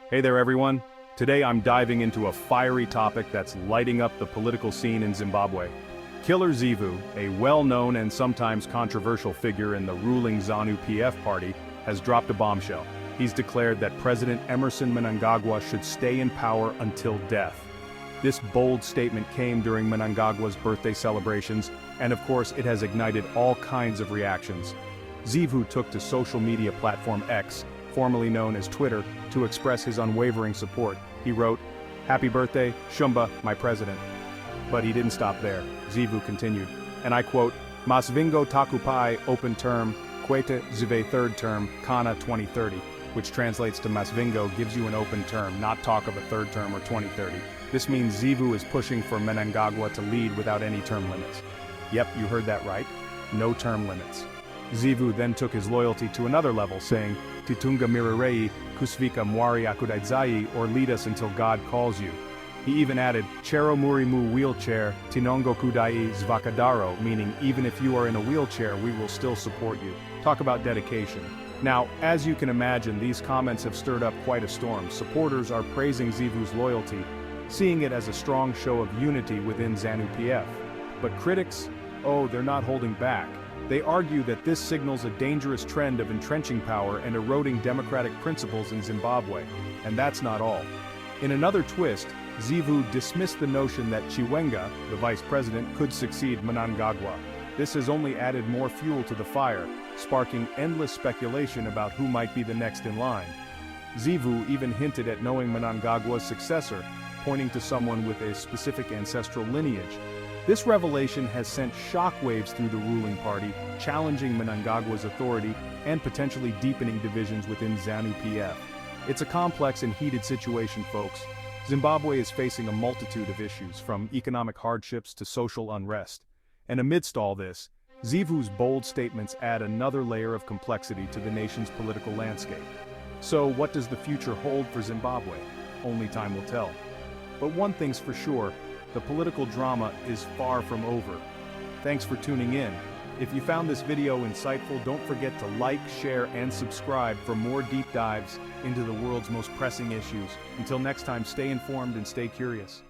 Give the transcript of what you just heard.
Hey there everyone. Today I'm diving into a fiery topic that's lighting up the political scene in Zimbabwe. Killer Zivu, a well-known and sometimes controversial figure in the ruling ZANU-PF party, has dropped a bombshell. He's declared that President Emmerson Mnangagwa should stay in power until death. This bold statement came during Mnangagwa's birthday celebrations, and of course it has ignited all kinds of reactions. Zivu took to social media platform X, formerly known as Twitter, to express his unwavering support. He wrote, "Happy birthday, Shumba, my president." But he didn't stop there. Zivu continued, and I quote, "Masvingo takupai open term, KUTYA zive third term, Kana 2030, which translates to Masvingo gives you an open term, not talk of a third term or 2030. This means Zivu is pushing for Mnangagwa to lead without any term limits. Yep, you heard that right. No term limits. Zivu then took his loyalty to another level, saying, "Titunga mirarei, kusvika mwari akudaidzai, or lead us until God calls you." He even added, "Chero murimu wheelchair, tinongo kudai zvakadaro," meaning even if you are in a wheelchair, we will still support you. Talk about dedication. Now, as you can imagine, these comments have stirred up quite a storm. Supporters are praising Zivu's loyalty, seeing it as a strong show of unity within ZANU-PF. But critics, they're not holding back. They argue that this signals a dangerous trend of entrenching power and eroding democratic principles in Zimbabwe. And that's not all. In another twist, Zivu dismissed the notion that Chiwenga, the vice president, could succeed Mnangagwa. This has only added more fuel to the fire, sparking endless speculation about who might be the next in line. Zivu even hinted at knowing Mnangagwa's successor, pointing to someone with a specific ancestral lineage. This revelation has sent shockwaves through the ruling party, challenging Mnangagwa's authority and potentially deepening divisions within ZANU-PF. It's a complex and heated situation, folks. Zimbabwe is facing a multitude of issues, from economic hardships to social unrest. And amidst all this, Zivu's bold statements add another layer of complexity to the nation's political landscape. So what does the future hold for Zimbabwe? Only time will tell. But one thing's for sure, the political drama is far from over. Thanks for tuning in. If you found this video insightful, don't forget to like, share, and subscribe for more deep dives into the world's most pressing issues. Until next time, stay informed and stay curious.